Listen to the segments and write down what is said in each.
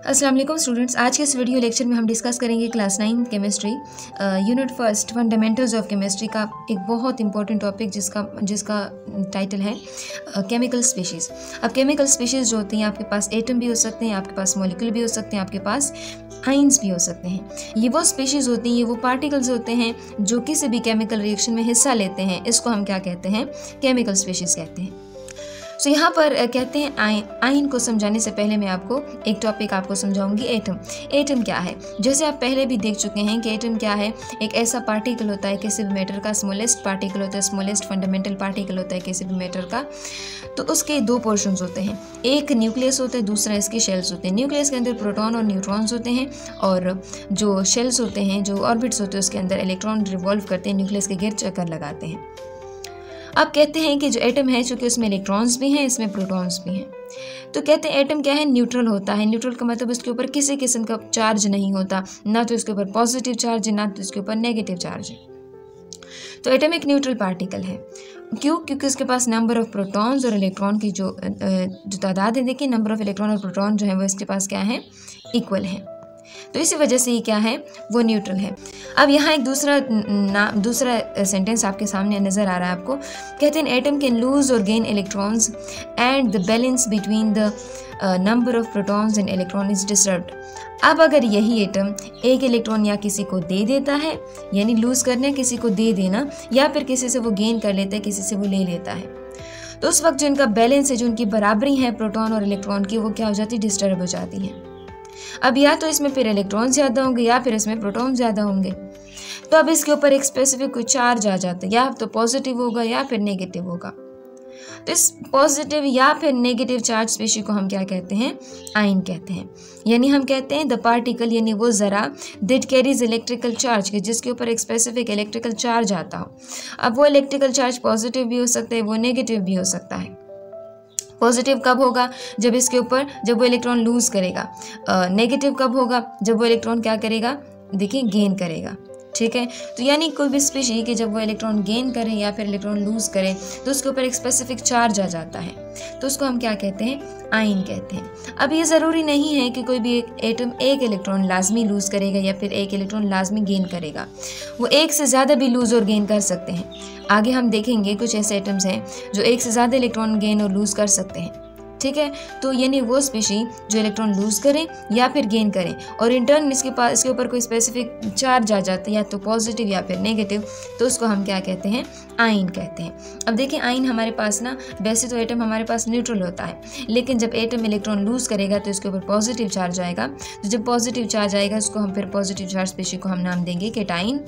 अस्सलाम वालेकुम स्टूडेंट्स। आज के इस वीडियो लेक्चर में हम डिस्कस करेंगे class 9 chemistry unit first fundamentals of chemistry का एक बहुत इंपॉर्टेंट टॉपिक जिसका टाइटल है केमिकल स्पीशीज़। अब केमिकल स्पीशीज़ जो होती हैं आपके पास एटम भी हो सकते हैं, आपके पास मॉलिक्यूल भी हो सकते हैं, आपके पास आइंस भी हो सकते हैं। ये वो स्पीशीज़ होती हैं, ये वो पार्टिकल्स होते हैं जो किसी भी केमिकल रिएक्शन में हिस्सा लेते हैं। इसको हम क्या कहते हैं? केमिकल स्पीशीज़ कहते हैं। सो यहाँ पर कहते हैं आयन को समझाने से पहले मैं आपको एक टॉपिक आपको समझाऊंगी, एटम। एटम क्या है? जैसे आप पहले भी देख चुके हैं कि एटम क्या है। एक ऐसा पार्टिकल होता है किसी भी मैटर का, स्मॉलेस्ट पार्टिकल होता है, स्मॉलेस्ट फंडामेंटल पार्टिकल होता है किसी भी मैटर का। तो उसके दो पोर्शंस होते हैं, एक न्यूक्लियस होता है, दूसरा इसके शेल्स होते हैं। न्यूक्लियस के अंदर प्रोटॉन और न्यूट्रॉन्स होते हैं और जो शेल्स होते हैं, जो ऑर्बिट्स होते हैं, उसके अंदर इलेक्ट्रॉन रिवॉल्व करते हैं, न्यूक्लियस के गिर्द चक्कर लगाते हैं। अब कहते हैं कि जो एटम है, चूँकि उसमें इलेक्ट्रॉन्स भी हैं, इसमें प्रोटॉन्स भी हैं, तो कहते हैं एटम क्या है? न्यूट्रल होता है। न्यूट्रल का मतलब उसके ऊपर किसी किस्म का चार्ज नहीं होता, ना तो इसके ऊपर पॉजिटिव चार्ज है, ना तो इसके ऊपर नेगेटिव चार्ज है। तो एटम एक न्यूट्रल पार्टिकल है। क्यों? क्योंकि उसके पास नंबर ऑफ प्रोटॉन्स और इलेक्ट्रॉन की जो तादाद है, देखिए नंबर ऑफ इलेक्ट्रॉन और प्रोटॉन जो है वो इसके पास क्या है? इक्वल है। तो इसी वजह से ये क्या है? वो न्यूट्रल है। अब यहाँ एक दूसरा सेंटेंस आपके सामने नज़र आ रहा है आपको। कहते हैं एटम कैन लूज और gain electrons and the balance between the number of protons and electron is disturbed. अब अगर यही एटम एक इलेक्ट्रॉन या किसी को दे देता है, यानी लूज करना किसी को दे देना, या फिर किसी से वो गेन कर लेता है, किसी से वो ले लेता है, तो उस वक्त जो इनका बैलेंस है, जो उनकी बराबरी है प्रोटॉन और इलेक्ट्रॉन की, वो क्या हो जाती है? डिस्टर्ब हो जाती है। अब या तो इसमें फिर इलेक्ट्रॉन ज़्यादा होंगे या फिर इसमें प्रोटॉन ज़्यादा होंगे। तो अब इसके ऊपर एक स्पेसिफिक कोई चार्ज आ जाता है, या तो पॉजिटिव होगा या फिर नेगेटिव होगा। तो इस पॉजिटिव या फिर नेगेटिव चार्ज स्पीशी को हम क्या कहते हैं? आयन कहते हैं। यानी हम कहते हैं द पार्टिकल, यानी वो ज़रा दैट कैरीज इलेक्ट्रिकल चार्ज, के जिसके ऊपर एक स्पेसिफिक इलेक्ट्रिकल चार्ज आता हो। अब वो इलेक्ट्रिकल चार्ज पॉजिटिव भी हो सकता है, वो नेगेटिव भी हो सकता है। पॉजिटिव कब होगा? जब इसके ऊपर वो इलेक्ट्रॉन लूज करेगा। नेगेटिव कब होगा? जब वो इलेक्ट्रॉन क्या करेगा? देखिए, गेन करेगा। ठीक है, तो यानी कोई भी स्पीशी कि जब वो इलेक्ट्रॉन गेन करे या फिर इलेक्ट्रॉन लूज करे, तो उसके ऊपर एक स्पेसिफिक चार्ज आ जाता है, तो उसको हम क्या कहते हैं? आयन कहते हैं। अब ये ज़रूरी नहीं है कि कोई भी एक एटम एक इलेक्ट्रॉन लाजमी लूज़ करेगा या फिर एक इलेक्ट्रॉन लाजमी गेन करेगा। वो एक से ज़्यादा भी लूज़ और गेन कर सकते हैं। आगे हम देखेंगे कुछ ऐसे एटम्स हैं जो एक से ज़्यादा इलेक्ट्रॉन गेन और लूज़ कर सकते हैं। ठीक है, तो यानी वो स्पीशी जो इलेक्ट्रॉन लूज़ करें या फिर गेन करें और इन टर्न इसके ऊपर कोई स्पेसिफिक चार्ज आ जाता है, या तो पॉजिटिव या फिर नेगेटिव, तो उसको हम क्या कहते हैं? आयन कहते हैं। अब देखिए, आयन हमारे पास ना, वैसे तो एटम हमारे पास न्यूट्रल होता है, लेकिन जब एटम इलेक्ट्रॉन लूज़ करेगा तो इसके ऊपर पॉजिटिव चार्ज आएगा। तो जब पॉजिटिव चार्ज आएगा, उसको हम फिर पॉजिटिव चार्ज स्पीशी को हम नाम देंगे केटाइन।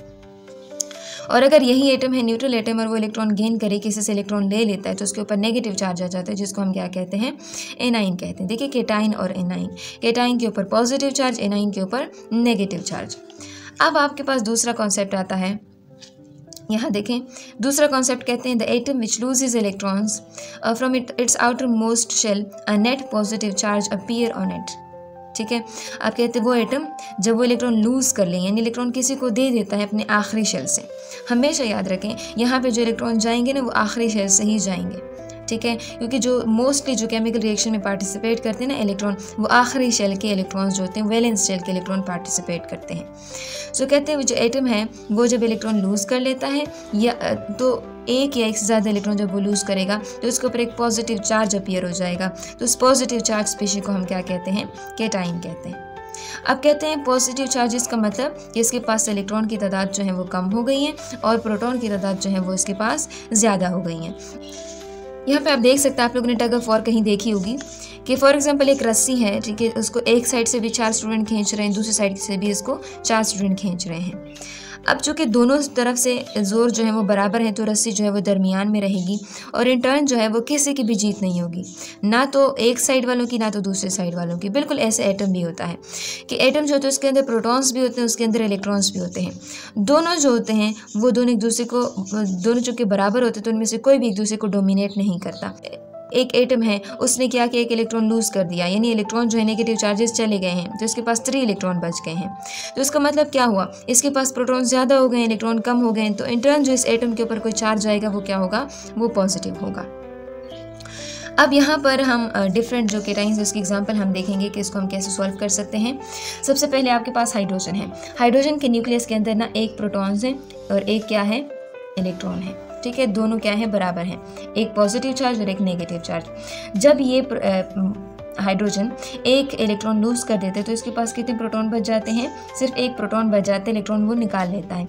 और अगर यही एटम है न्यूट्रल एटम और वो इलेक्ट्रॉन गेन करे, किसी से इलेक्ट्रॉन ले लेता है, तो उसके ऊपर नेगेटिव चार्ज आ जाता है, जिसको हम क्या कहते हैं? एनाइन कहते हैं। देखिए, केटाइन और एनाइन, केटाइन के ऊपर पॉजिटिव चार्ज, एनाइन के ऊपर नेगेटिव चार्ज। अब आपके पास दूसरा कॉन्सेप्ट आता है, यहाँ देखें, दूसरा कॉन्सेप्ट कहते हैं the atom which loses electrons from its outermost shell, a net positive charge appear on it. ठीक है, आप कहते हैं वो एटम जब वो इलेक्ट्रॉन लूज़ कर लें, यानी इलेक्ट्रॉन किसी को दे देता है अपने आखिरी शेल से। हमेशा याद रखें, यहाँ पे जो इलेक्ट्रॉन जाएंगे ना, वो आखिरी शेल से ही जाएंगे। ठीक है, क्योंकि जो मोस्टली जो केमिकल रिएक्शन में पार्टिसिपेट करते हैं ना इलेक्ट्रॉन, वो आखिरी शेल के इलेक्ट्रॉन्स जो होते हैं, वैलेंस शेल के इलेक्ट्रॉन पार्टिसिपेट करते हैं। सो कहते हैं जो एटम है वो जब इलेक्ट्रॉन लूज़ कर लेता है, या तो एक या एक से ज़्यादा इलेक्ट्रॉन जब वो लूज़ करेगा, तो उसके ऊपर एक पॉजिटिव चार्ज अपीयर हो जाएगा। तो उस पॉजिटिव चार्ज स्पीशी को हम क्या कहते हैं? केटाइन कहते हैं। अब कहते हैं पॉजिटिव चार्जेस का मतलब कि इसके पास इलेक्ट्रॉन की तादाद जो है वो कम हो गई है और प्रोटॉन की तादाद जो है वो इसके पास ज़्यादा हो गई है। यहाँ पे आप देख सकते हैं, आप लोगों ने टग ऑफ वॉर कहीं देखी होगी कि फॉर एग्जांपल एक रस्सी है, ठीक है, उसको एक साइड से भी 4 स्टूडेंट खींच रहे हैं, दूसरी साइड से भी इसको 4 स्टूडेंट खींच रहे हैं। अब चूँकि दोनों तरफ से ज़ोर जो है वो बराबर है, तो रस्सी जो है वो दरमियान में रहेगी और इन टर्न जो है वो किसी की भी जीत नहीं होगी, ना तो एक साइड वालों की, ना तो दूसरे साइड वालों की। बिल्कुल ऐसे एटम भी होता है कि एटम जो होते हैं उसके अंदर प्रोटॉन्स भी होते हैं, उसके अंदर इलेक्ट्रॉन्स भी होते हैं। दोनों जो होते हैं वो दोनों एक दूसरे को, दोनों चूँकि बराबर होते हैं, तो उनमें से कोई भी एक दूसरे को डोमिनेट नहीं करता। एक एटम है, उसने क्या किया, एक इलेक्ट्रॉन लूज़ कर दिया, यानी इलेक्ट्रॉन जो है नेगेटिव चार्जेस चले गए हैं, तो इसके पास 3 इलेक्ट्रॉन बच गए हैं। तो इसका मतलब क्या हुआ? इसके पास प्रोटॉन ज़्यादा हो गए, इलेक्ट्रॉन कम हो गए, तो इन टर्न जो इस एटम के ऊपर कोई चार्ज आएगा वो क्या होगा? वो पॉजिटिव होगा। अब यहाँ पर हम डिफरेंट जो केटाइंस उसकी एग्जांपल हम देखेंगे कि इसको हम कैसे सॉल्व कर सकते हैं। सबसे पहले आपके पास हाइड्रोजन है। हाइड्रोजन के न्यूक्लियस के अंदर ना एक प्रोटॉन्स है और एक क्या है, इलेक्ट्रॉन है। ठीक है, दोनों क्या है, बराबर हैं, एक पॉजिटिव चार्ज और एक नेगेटिव चार्ज। जब ये हाइड्रोजन एक इलेक्ट्रॉन लूज कर देते हैं तो इसके पास कितने प्रोटॉन बच जाते हैं, सिर्फ एक प्रोटॉन बच जाते हैं, इलेक्ट्रॉन वो निकाल लेता है।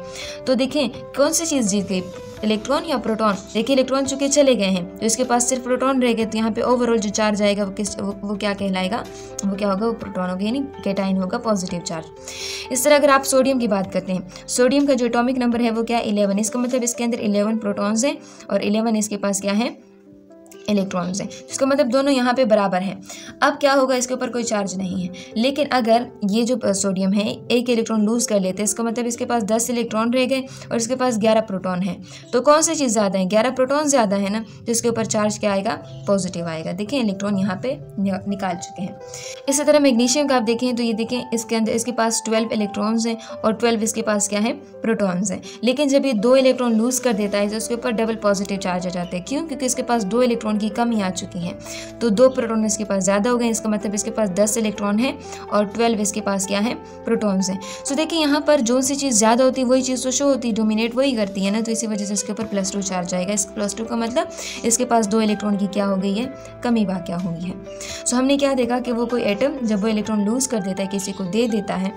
तो देखें कौन सी चीज़ जीत गई, इलेक्ट्रॉन या प्रोटॉन। देखिए इलेक्ट्रॉन चूंकि चले गए हैं तो इसके पास सिर्फ प्रोटॉन रह गए, तो यहाँ पे ओवरऑल जो चार्ज आएगा वो क्या कहलाएगा, वो क्या होगा, वो प्रोटॉन होगा, यानी केटाइन होगा, पॉजिटिव चार्ज। इस तरह अगर आप सोडियम की बात करते हैं, सोडियम का जो एटॉमिक नंबर है वो क्या है, 11। इसका मतलब इसके अंदर 11 प्रोटॉन्स हैं और 11 इसके पास क्या है, इलेक्ट्रॉन्स हैं, जिसका मतलब दोनों यहाँ पे बराबर हैं। अब क्या होगा, इसके ऊपर कोई चार्ज नहीं है, लेकिन अगर ये जो सोडियम है एक इलेक्ट्रॉन लूज कर लेते हैं, इसका मतलब इसके पास 10 इलेक्ट्रॉन रह गए और इसके पास 11 प्रोटॉन है। तो कौन सी चीज़ ज़्यादा है, 11 प्रोटॉन ज़्यादा है ना, तो इसके ऊपर चार्ज क्या आएगा, पॉजिटिव आएगा। देखें इलेक्ट्रॉन यहाँ पे निकाल चुके हैं। इसी तरह मैग्नीशियम का आप देखें तो ये देखें इसके अंदर इसके पास 12 इलेक्ट्रॉन्स हैं और 12 इसके पास क्या है, प्रोटॉन्स हैं। लेकिन जब ये 2 इलेक्ट्रॉन लूज कर देता है तो उसके ऊपर डबल पॉजिटिव चार्ज आ जाते हैं। क्यों, क्योंकि इसके पास 2 इलेक्ट्रॉन की कमी आ चुकी है, तो 2 प्रोटॉन इसके पास ज़्यादा हो गए। इसका मतलब इसके पास 10 इलेक्ट्रॉन है और 12 इसके पास क्या है, प्रोटॉन्स हैं। सो देखिए यहाँ पर जो सी चीज़ ज़्यादा होती है वही चीज़ तो शो होती है, डोमिनेट वही करती है ना, तो इसी वजह से इसके ऊपर +2 चार्ज आएगा। इस +2 का मतलब इसके पास 2 इलेक्ट्रॉन की क्या हो गई है, कमी वाक़या हुई है। सो हमने क्या देखा कि वो कोई एटम जब वो इलेक्ट्रॉन लूज कर देता है, किसी को दे देता है,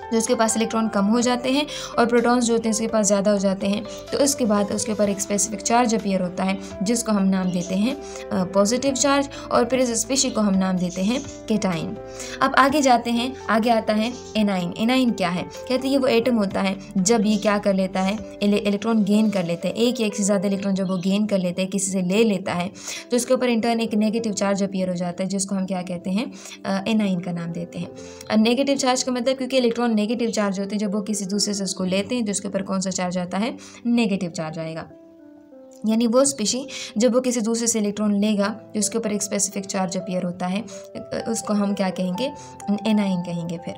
तो उसके पास इलेक्ट्रॉन कम हो जाते हैं और प्रोटॉन्स जो होते हैं उसके पास ज़्यादा हो जाते हैं। तो उसके बाद उसके ऊपर एक स्पेसिफिक चार्ज अपीयर होता है जिसको हम नाम देते हैं पॉजिटिव चार्ज, और फिर इस स्पीशीज को हम नाम देते हैं केटाइन। अब आगे जाते हैं, आगे आता है एनाइन। एनाइन क्या है, कहते हैं ये वो एटम होता है जब ये क्या कर लेता है, इलेक्ट्रॉन गेन कर लेते हैं, एक या एक से ज़्यादा इलेक्ट्रॉन जब वो गेन कर लेते हैं, किसी से ले लेता है, तो उसके ऊपर इंटर्न एक नेगेटिव चार्ज अपीयर हो जाता है जिसको हम क्या कहते हैं, एनाइन का नाम देते हैं। अब नेगेटिव चार्ज का मतलब, क्योंकि इलेक्ट्रॉन नेगेटिव चार्ज होते हैं, जब वो किसी दूसरे से उसको लेते हैं तो उसके ऊपर कौन सा चार्ज आता है, नेगेटिव चार्ज आएगा। यानी वो स्पीशी जब वो किसी दूसरे से इलेक्ट्रॉन लेगा तो उसके ऊपर एक स्पेसिफिक चार्ज अपीयर होता है, उसको हम क्या कहेंगे, एनाइन कहेंगे फिर।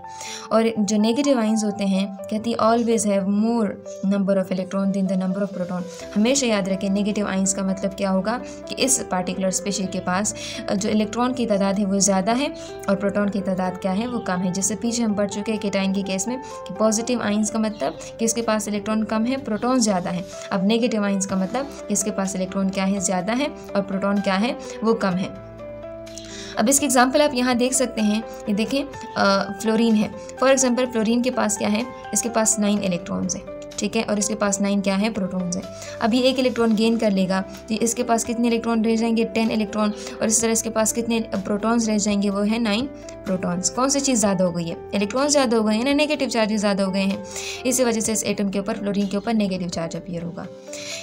और जो नेगेटिव आइंस होते हैं, कहती है always have more number of electron than the number of proton. हमेशा याद रखें नेगेटिव आइंस का मतलब क्या होगा कि इस पार्टिकुलर स्पीशी के पास जो इलेक्ट्रॉन की तादाद है वो ज़्यादा है और प्रोटॉन की तादाद क्या है, वो कम है। जिससे पीछे हम पढ़ चुके हैं केटाइन के केस में कि पॉजिटिव आइंस का मतलब कि इसके पास इलेक्ट्रॉन कम है, प्रोटॉन ज़्यादा है। अब नेगेटिव आइंस का मतलब इसके पास इलेक्ट्रॉन क्या है, ज़्यादा है, और प्रोटॉन क्या है, वो कम है। अब इसकी एग्जांपल आप यहाँ देख सकते हैं, ये देखें फ्लोरीन है। फॉर एग्जांपल फ्लोरीन के पास क्या है, इसके पास 9 इलेक्ट्रॉन्स हैं, ठीक है, और इसके पास 9 क्या है, प्रोटॉन्स हैं। अब ये एक इलेक्ट्रॉन गेन कर लेगा तो इसके पास कितने इलेक्ट्रॉन रह जाएंगे, 10 इलेक्ट्रॉन, और इस तरह इसके पास कितने प्रोटॉन्स रह जाएंगे, वो है 9 प्रोटॉन्स। कौन सी चीज़ ज़्यादा हो गई है, इलेक्ट्रॉन ज़्यादा हो गए हैं ना, नेगेटिव चार्जेस ज़्यादा हो गए हैं, इसी वजह से इस एटम के ऊपर, फ्लोरीन के ऊपर नेगेटिव चार्ज अपीयर होगा।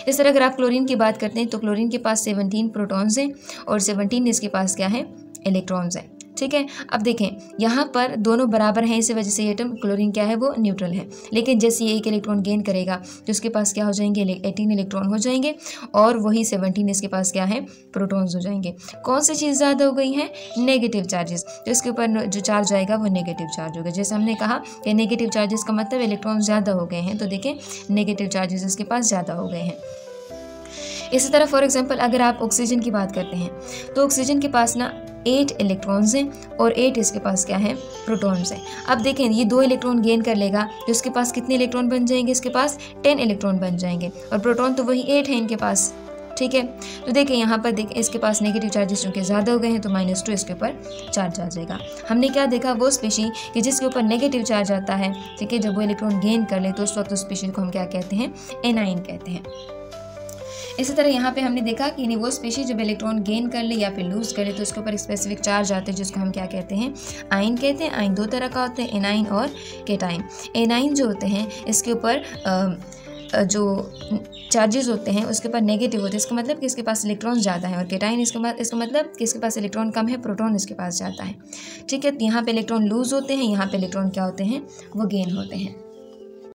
इस तरह अगर आप क्लोरीन की बात करते हैं तो क्लोरीन के पास 17 प्रोटॉन्स हैं और 17 इसके पास क्या है, इलेक्ट्रॉन्स हैं, ठीक है। अब देखें यहाँ पर दोनों बराबर हैं, इसी वजह से ये एटम क्लोरीन क्या है, वो न्यूट्रल है। लेकिन जैसे ये एक इलेक्ट्रॉन गेन करेगा तो उसके पास क्या हो जाएंगे, 18 इलेक्ट्रॉन हो जाएंगे और वही 17 इसके पास क्या है, प्रोटॉन्स हो जाएंगे। कौन सी चीज़ ज़्यादा हो गई है, नेगेटिव चार्जेस, तो इसके ऊपर जो चार्ज आएगा वो नेगेटिव चार्ज होगा। जैसे हमने कहा कि नेगेटिव चार्जेस का मतलब इलेक्ट्रॉन ज़्यादा हो गए हैं, तो देखें नेगेटिव चार्जेस इसके पास ज़्यादा हो गए हैं। इसी तरह फॉर एग्जांपल अगर आप ऑक्सीजन की बात करते हैं तो ऑक्सीजन के पास ना 8 इलेक्ट्रॉन्स हैं और 8 इसके पास क्या है, प्रोटॉन्स हैं। अब देखें ये 2 इलेक्ट्रॉन गेन कर लेगा तो इसके पास कितने इलेक्ट्रॉन बन जाएंगे, इसके पास 10 इलेक्ट्रॉन बन जाएंगे और प्रोटॉन तो वही 8 है इनके पास, ठीक है। तो देखें यहाँ पर देखें इसके पास नेगेटिव चार्जेस चूँकि ज़्यादा हो गए हैं तो -2 इसके ऊपर चार्ज आ जाएगा। हमने क्या देखा, वो स्पीशी कि जिसके ऊपर नेगेटिव चार्ज आता है, ठीक है, जब वो इलेक्ट्रॉन गेन कर ले तो उस वक्त उस स्पीशी को हम क्या कहते हैं, एनाइन कहते हैं। इसी तरह यहाँ पे हमने देखा कि यानी वो स्पीशीज जब इलेक्ट्रॉन गेन कर ले या फिर लूज करे तो उसके ऊपर एक स्पेसिफिक चार्ज आते हैं जिसको हम क्या कहते हैं, आइन कहते हैं। आइन 2 तरह का होते हैं, एनाइन और केटाइन। एनाइन जो होते हैं इसके ऊपर जो चार्जेस होते हैं उसके ऊपर नेगेटिव होते हैं, इसका मतलब कि इसके पास इलेक्ट्रॉन ज़्यादा है, और केटाइन इसका मतलब कि इसके पास इलेक्ट्रॉन कम है, प्रोटॉन इसके पास ज़्यादा है, ठीक है। यहाँ पे इलेक्ट्रॉन लूज होते हैं, यहाँ पे इलेक्ट्रॉन क्या होते हैं, वो गेन होते हैं।